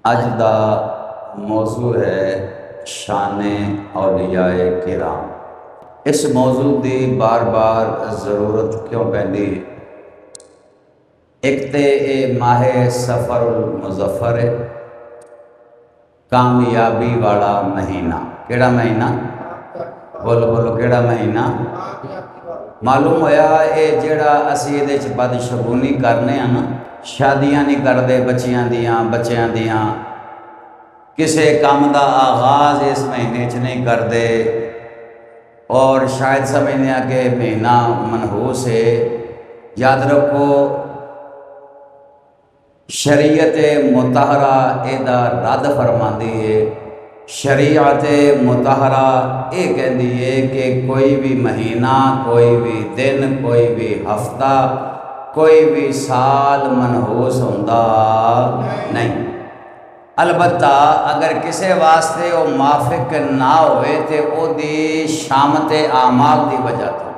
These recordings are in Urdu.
اج دا موضوع ہے شان اولیاء کرام۔ اس موضوع دی بار بار ضرورت کیوں پیندی؟ ایک تے اے ماہ سفر المظفر ہے، کامیابی والا مہینہ۔ کیڑا مہینہ؟ بولو بولو، کیڑا مہینہ؟ معلوم ہویا اے جیڑا اسی یہ بدشگونی کرنے ہیں نا، شادیاں نہیں کردے بچیاں دیاں، کسے کام دا آغاز اس مہینے چ نہیں کردے، اور شاید سمجھنے کہ مہینہ منحوس ہے۔ یاد رکھو شریعت مطہرہ ادا رد فرماندی ہے۔ شریعت مطہرہ یہ کہندی ہے کہ کوئی بھی مہینہ، کوئی بھی دن، کوئی بھی ہفتہ، کوئی بھی سال منحوس ہوندا نہیں۔ البتہ اگر کسے واسطے وہ موافق نہ ہوئے تے او دی شامت اعمال دی وجہ تو،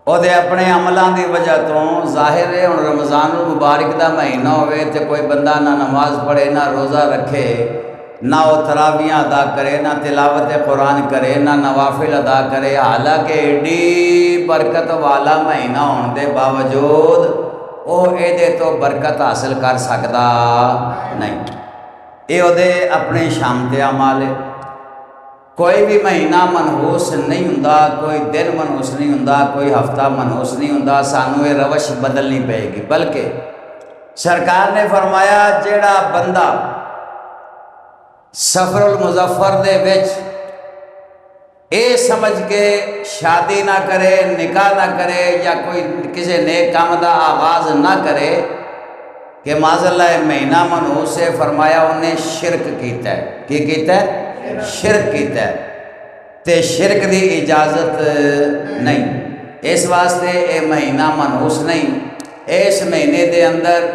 او دے اپنے عملاں دی وجہ تو ظاہر ہے۔ ہن رمضان المبارک دا مہینہ ہوئے تے کوئی بندہ نہ نماز پڑھے، نہ روزہ رکھے، نہ وہ تراویحاں ادا کرے، نہ تلاوت قرآن کرے، نہ نوافل ادا کرے، حالانکہ ایڈی برکت والا مہینہ ہون دے باوجود او اے دے تو برکت حاصل کر سکدا نہیں۔ یہ وہ اپنے شامت اعمال ہے۔ کوئی بھی مہینہ منحوس نہیں ہوندا، کوئی دن منحوس نہیں ہوندا، کوئی ہفتہ منحوس نہیں ہوندا۔ سانو یہ روش بدلنی پائے گی، بلکہ سرکار نے فرمایا جیڑا بندہ سفر المظفر دے وچ اے سمجھ کے شادی نہ کرے، نکاح نہ کرے، یا کوئی کسی نیک کام دا آغاز نہ کرے کہ معاذ اللہ مہینہ منحوس سے، فرمایا انہیں شرک کیتا ہے۔ کی کیتا ہے؟ شرک کیتا ہے، تے شرک دی اجازت نہیں۔ اس واسطے اے مہینہ منحوس نہیں۔ اس مہینے دے اندر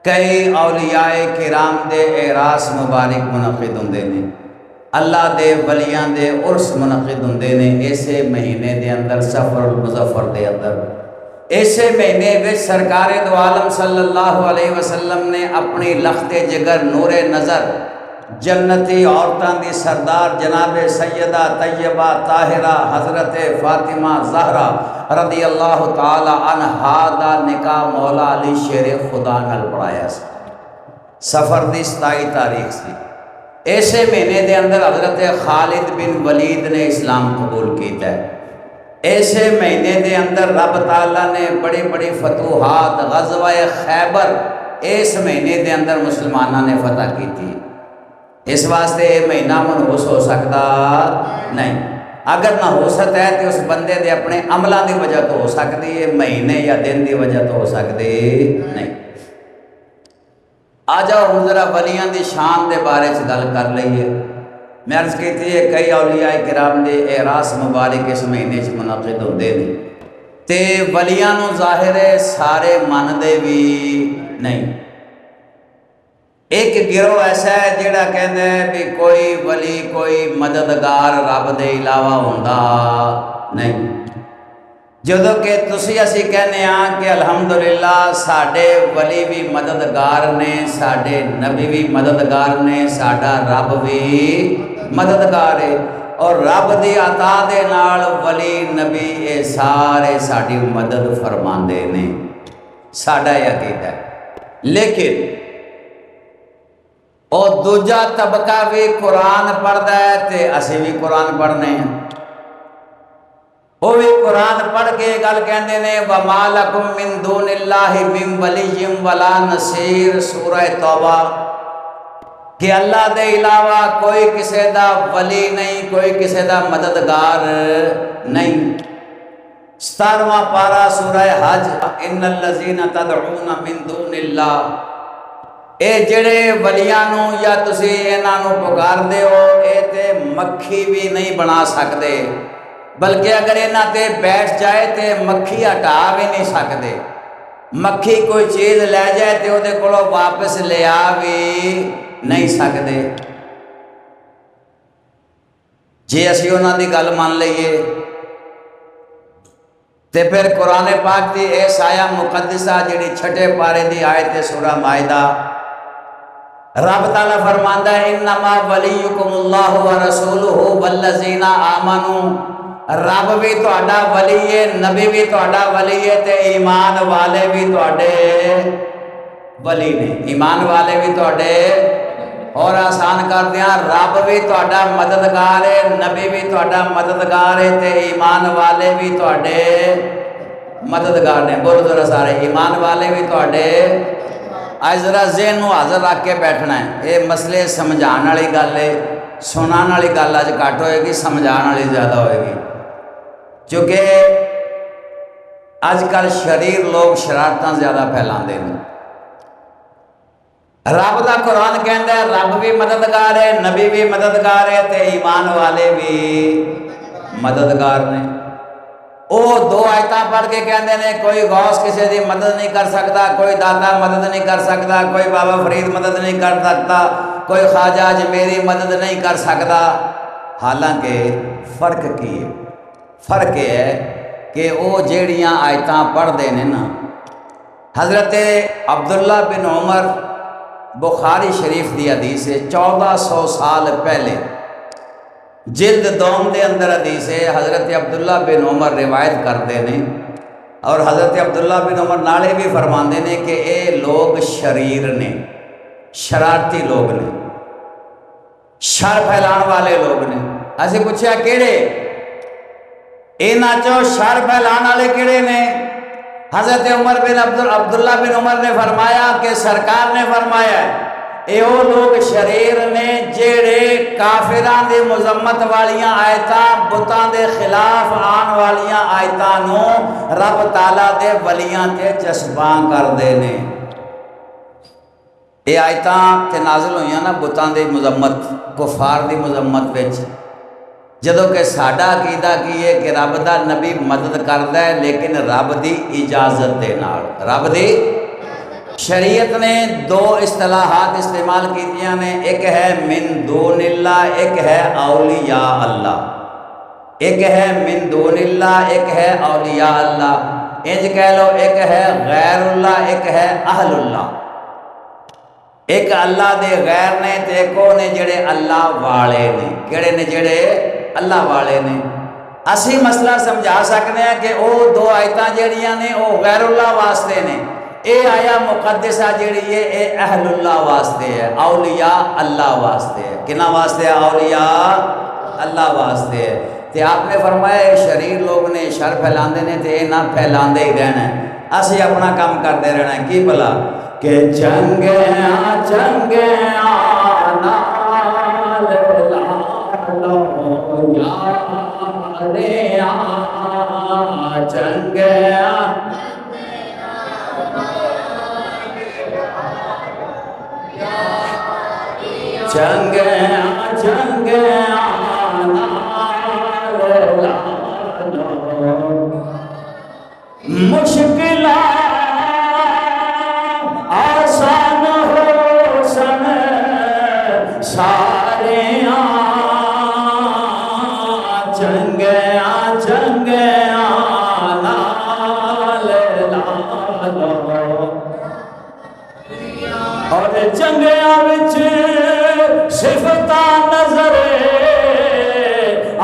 کئی اولیاء کرام دے اعراس مبارک منعقد ہوندے نے، اللہ دے ولیاں دے عرس منعقد ہوندے نے اسے مہینے دے اندر، سفر المظفر دے اندر۔ ایسے مہینے میں سرکار دو عالم صلی اللہ علیہ وسلم نے اپنی لخت جگر نور نظر جنتی عورتاں دی سردار جناب سیدہ طیبہ طاہرہ حضرت فاطمہ زہرا رضی اللہ تعالی عنہا دا نکاح مولا علی شیر خدا نال پڑھایا سی۔ سفر دی 27 تاریخ سی۔ ایسے مہینے دے اندر حضرت خالد بن ولید نے اسلام قبول کیتا ہے۔ ایسے مہینے دے اندر رب تعالیٰ نے بڑی بڑی فتوحات، غزوہ خیبر اس مہینے دے اندر مسلمانوں نے فتح کی تھی۔ اس واسطے یہ مہینہ منحوس ہو سکتا نہیں۔ اگر نہ ہو سکتا ہے تو اس بندے دے اپنے عملوں دی وجہ تو ہو سکتی ہے، مہینے یا دن دی وجہ تو ہو سکتی نہیں۔ آ جاؤ ہن ذرا ولیاں دی شان دے بارے چ گل کر لئیے۔ میں عرض کی تھی کئی اولیاء کرام دے اعراس مبارک اس مہینے چ منعقد ہوندے نے، تے ولیاں نو ظاہر ہے سارے مندے بھی نہیں۔ ایک گروہ ایسا ہے جڑا کہندا ہے بھی کوئی ولی، کوئی مددگار رب دے علاوہ ہوندا نہیں، جدو کہ تسی اسی کہنے ہاں کہ الحمدللہ ساڈے ولی بھی مددگار نے، ساڈے نبی بھی مددگار نے، ساڈا رب بھی مددگار ہے، اور رب دی عطا دے نال ولی نبی اے سارے ساڈی مدد فرماندے نے، ساڈا یہ عقیدہ ہے۔ لیکن اور دوجا طبقہ بھی قرآن پڑھدا ہے تے اسی بھی قرآن پڑھنے ہیں، وہ بھی قرآن پڑھ کے گل کہندے نے وَمَا لَكُم مِّن دُونِ اللَّهِ مِّن وَلِيٍّ وَلَا نَصِيرٍ، سورہ توبہ، کہ اللہ دے علاوہ کوئی کسے دا ولی نہیں، کوئی کسے دا مددگار نہیں۔ 17واں پارہ سورہ حج، ان الذین تدعون من دون اللہ، اے جڑے ولیاں یا تسی انہاں نو پکار دے ہو، اے تے مکھی بھی نہیں بنا سکدے، بلکہ اگر انہاں تے بیٹھ جائے تے مکھی ہٹا بھی نہیں سکدے۔ مکھی کوئی چیز لے جائے تے او دے کولوں واپس لیا بھی نہیں سکدے۔ جے اسی انہاں دی گل مان لئیے تے پھر قرآن پاک دی اس آیا مقدسہ جڑی چھٹے پارے دی آیت سورہ مائدہ رب تعالیٰ فرماندا ہے انما ولیکم اللہ ورسولہ والذین آمنوا، رب بھی تہاڈا ولی ہے، نبی بھی تہاڈا ولی ہے، تے ایمان والے بھی تہاڈے ولی نے، ایمان والے بھی تہاڈے، اور آسان کر دیاں رب بھی تہاڈا مددگار ہے، نبی بھی تہاڈا مددگار ہے، تے ایمان والے بھی تہاڈے مددگار نے۔ بولو ذرا سارے، ایمان والے بھی تہاڈے۔ آج ذرا ذہن نو حاضر رکھ کے بیٹھنا ہے، یہ مسئلے سمجھان والی گل ہے، سنان والی گل اج گھٹ ہوئے گی، سمجھان والی زیادہ ہوئے گی، کیونکہ اج کل شریر لوگ شرارتاں زیادہ پھیلاندے ہیں۔ رب دا قرآن کہندا ہے رب بھی مددگار ہے، نبی بھی مددگار ہے، تے ایمان والے بھی مددگار نے۔ او دو آیتاں پڑھ کے کہندے نے کوئی غوث کسی دی مدد نہیں کر سکتا، کوئی داتا مدد نہیں کر سکتا، کوئی بابا فرید مدد نہیں کر سکتا، کوئی خواجہ اجمیری مدد نہیں کر سکتا۔ حالانکہ فرق کی ہے؟ فرق یہ ہے کہ وہ جیڑیاں آیتاں پڑھ دے نے نا، حضرت عبداللہ بن عمر، بخاری شریف دی حدیث ہے، 1400 سال پہلے جلد دوم دے اندر حدیث ہے، حضرت عبداللہ بن عمر روایت کرتے ہیں، اور حضرت عبداللہ بن عمر نالے بھی فرماندے نے کہ اے لوگ شریر نے، شرارتی لوگ نے، شر پھیلان والے لوگ نے۔ اسی پوچھا کیڑے؟ انہاں چوں شر پھیلان والے کیڑے نے؟ حضرت عبداللہ بن عمر نے فرمایا کہ سرکار نے فرمایا اے وہ لوگ شریر نے جیڑے کافران دے مذمت والیاں آیتاں، بتاں دے خلاف آن والیاں آیتاں نو رب تعالیٰ دے ولیاں تے چسباں کر دے نے۔ اے آیتاں تے نازل ہوئیاں نا بتاں دے مذمت، کفار دی مذمت وچ، جدوں کہ ساڈا عقیدہ کی ہے کہ رب دا نبی مدد کردا ہے لیکن رب دی اجازت دے نال۔ رب دی شریعت نے دو اصطلاحات استعمال کیتیاں نے، ایک ہے من دون اللہ، ایک ہے اولیاء اللہ۔ ایک ہے من دون اللہ، ایک ہے اولیاء اللہ۔ انج کہہ لو ایک ہے غیر اللہ، ایک ہے اہل اللہ۔ ایک اللہ دے غیر نے تے ایک وہ نے جڑے اللہ والے نے۔ کیڑے نے؟ جڑے اللہ والے نے۔ اسی مسئلہ سمجھا سکتے ہیں کہ وہ دو آیتاں جڑیاں نے وہ غیر اللہ واسطے نے، اے آیا مقدسہ جڑی ہے اے اہل اللہ واسطے ہے، اولیاء اللہ واسطے ہے۔ کنہ واسطے ہے؟ اولیاء اللہ واسطے ہے۔ تے آپ نے فرمایا اے شریر لوگ نے، شر پھیلاندے نے، تے نہ پھیلاندے ہی رہنا ہے، اسی اپنا کام کرتے رہنا ہے۔ کی بھلا کہ چنگیاں چنگیاں نال لالو یاریاں، چنگیاں چنگیاں چنگیاں نال لالو، مشکلات آسان ہو سن ساریاں، چنگیاں چنگیاں نال لالو، اور چنگیاں وچ صفتاں نظر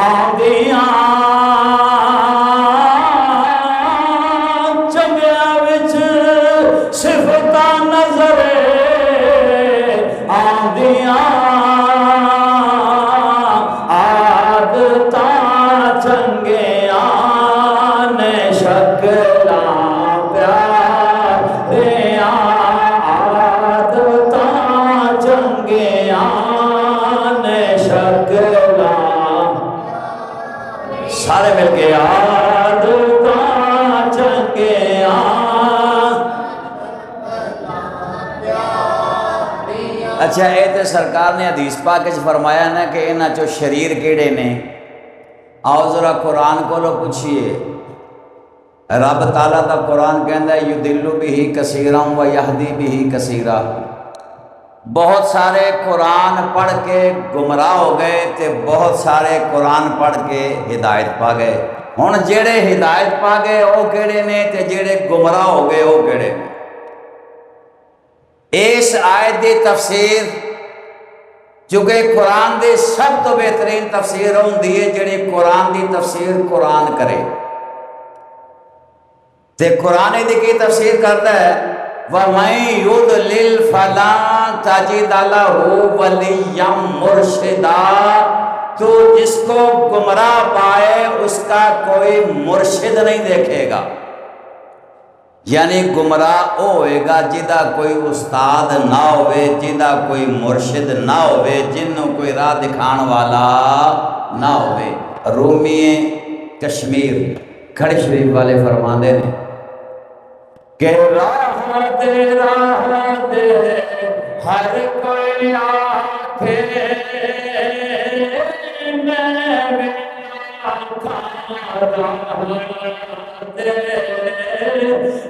آندیاں، چنگیاں وچ صفتاں نظر آندیاں، عادتاں چنگیاں نے شکلاں پیاریاں، عادتاں چنگیاں نے شکلاں، سارے مل کے عادتاں چنگیاں۔ اچھا اے تے سرکار نے حدیث پاک وچ فرمایا نا کہ انہاں چوں شریر کیڑے نے؟ آؤ ذرا قرآن کو لو پوچھئے۔ رب تعالیٰ دا قرآن کہندا ہے یضل بہ کثیرا و یہدی بہ کثیرا، بہت سارے قرآن پڑھ کے گمراہ ہو گئے تے بہت سارے قرآن پڑھ کے ہدایت پا گئے۔ ہن جڑے ہدایت پا گئے وہ کیڑے نے تے جڑے گمراہ ہو گئے وہ کیڑے نے؟ اس آیت دی تفسیر چونکہ قرآن دی سب تو بہترین تفسیر ہوندی ہے جڑی قرآن دی تفسیر قرآن کرے، تے قرآن دی کی تفسیر کرتا ہے وَمَن يُضْلِلْ فَلَن تَجِدَ لَهُ وَلِيًّا مُرْشِدًا، تو جس کو گمراہ پائے اس کا کوئی مرشد نہیں دیکھے گا، یعنی گمراہ ہوئے گا جدا کوئی استاد نہ ہوئے، جدا کوئی مرشد نہ ہوئے، جنوں کوئی راہ دکھان والا نہ ہوئے۔ رومی کشمیر کھڑی شریف والے فرماندے نے کہ راہ دے ہر کوئی آکھے میں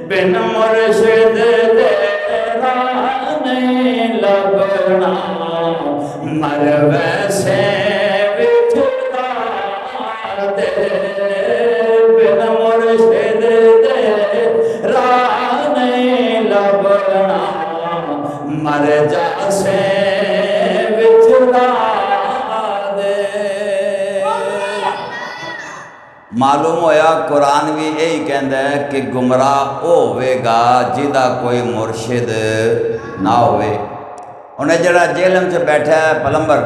بن مرشد دے راہ نہیں لبنا، مر ویسے وچھڑا دے بن مرشد دے راہ نہیں لبنا، مر جاسے وچھڑا دے۔ معلوم ہویا قرآن بھی یہی کہندا ہے کہ گمراہ ہوئے گا جدا کوئی مرشد نہ ہوئے۔ انہیں جڑا جیلم چ بیٹھا ہے پلمبر،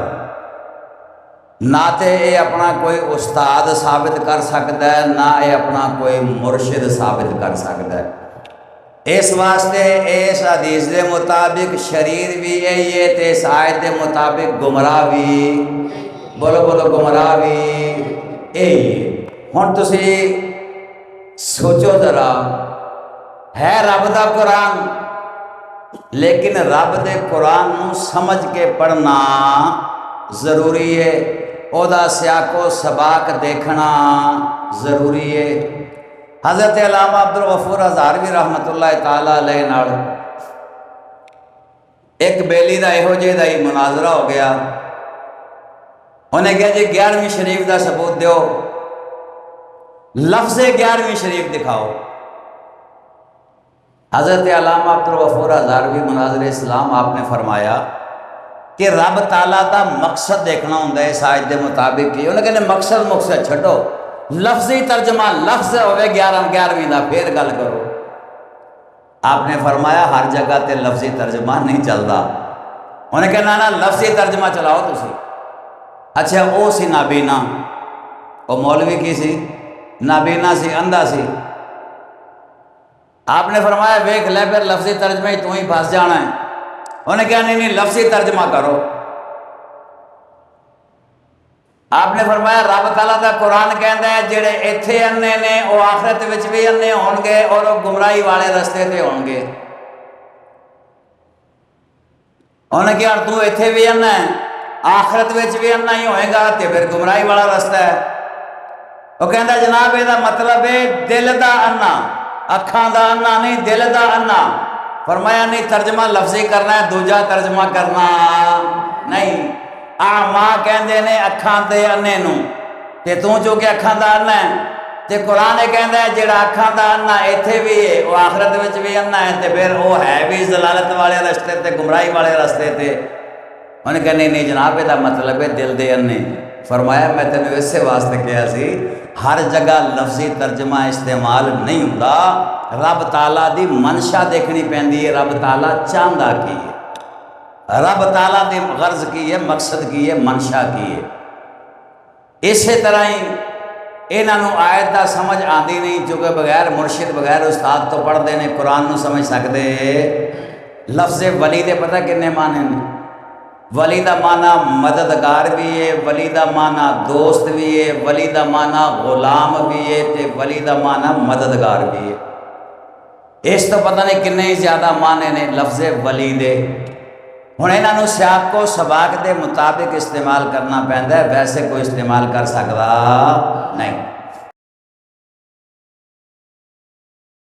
نہ تے یہ اپنا کوئی استاد ثابت کر سکتا ہے، نہ یہ اپنا کوئی مرشد ثابت کر سکتا ہے۔ اس واسطے اس حدیث دے مطابق شریر بھی یہی ہے تے اس آیت دے مطابق گمراہ بھی، بولو بولو گمراہ بھی یہی ہے۔ ہن تسی سوچو ذرا، ہے رب دا قرآن، لیکن رب دے قرآن نو سمجھ کے پڑھنا ضروری ہے، او دا سیاق و سباق دیکھنا ضروری ہے۔ حضرت علامہ عبدالغفور ہزاروی رحمت اللہ تعالیٰ علیہ نال ایک بیلی دا یہو جے دا ہی مناظرہ ہو گیا۔ انہیں کہا جی 11ویں شریف دا ثبوت دیو، لفظ 11ویں شریف دکھاؤ۔ حضرت علامہ عبدالغفور ہزاروی مناظر اسلام آپ نے فرمایا کہ رب تعالیٰ دا مقصد دیکھنا ہوں اس آیت دے مطابق ہی۔ انہیں کہنے مقصد چھٹو، لفظی ترجمہ لفظ ہوئے 11ویں دا پھر گل کرو۔ آپ نے فرمایا ہر جگہ تے لفظی ترجمہ نہیں چلتا۔ انہیں کہنا نا لفظی ترجمہ چلاؤ تسی۔ اچھا او سی نابینا، او مولوی کی سی؟ نابینا سی، اندھا سی۔ آپ نے فرمایا ویکھ لے پھر لفظی ترجمہ ہی تو ہی پھنس جانا ہے۔ انہیں کہا نہیں لفظی ترجمہ کرو۔ آپ نے فرمایا رب تعالیٰ دا قرآن کہندا ہے جڑے ایتھے انے نے وہ آخرت وچ بھی انے ہون گے اور وہ گمراہی والے رستے تے ہون گے۔ انہیں کہا تو ایتھے بھی انا ہے، آخرت وچ بھی انا ہی ہوئے گا تے پھر گمراہی والا رستہ ہے۔ وہ کہندا جناب یہ مطلب ہے دل دا انا، اکھاں دا انا نہیں، دل دا انا۔ فرمایا نہیں ترجمہ لفظی کرنا ہے، دوجا ترجمہ کرنا نہیں۔ آما کہندے نے اکھاں دے انے نو، تے تو چونکہ اکھاں دا انا ہے تے قرآن کہندا ہے جڑا اکھاں دا انا ایتھے بھی ہے وہ آخرت وچ بھی انا ہے تے پھر وہ ہے بھی ضلالت والے رستے تے گمراہی والے رستے تے۔ انہیں کہا نہیں جناب یہ مطلب ہے دل دے انے۔ فرمایا میں تینوں اس سے واسطے کہا سی ہر جگہ لفظی ترجمہ استعمال نہیں ہوتا، رب تعالیٰ دی منشا دیکھنی پیندی ہے، رب تعالیٰ چاہندا کی ہے، رب تعالیٰ دی غرض کی ہے، مقصد کی ہے، منشا کی ہے۔ اسی طرح ہی انہوں آیت دا سمجھ آندی نہیں، چونکہ بغیر مرشد بغیر استاد تو پڑھ دینے قرآن نو سمجھ سکتے۔ لفظ ولی دے پتہ کنے معنی نے؟ ولی دا معنی مددگار بھی ہے، ولی دا معنی دوست بھی ہے، ولی دا معنی غلام بھی ہے، تے ولی دا معنی مددگار بھی ہے۔ اس تو پتہ نہیں کنے زیادہ معنی نے لفظ ولی دے۔ ہن انہاں سیاق کو سباق دے مطابق استعمال کرنا پیندا ہے، ویسے کوئی استعمال کر سکتا نہیں۔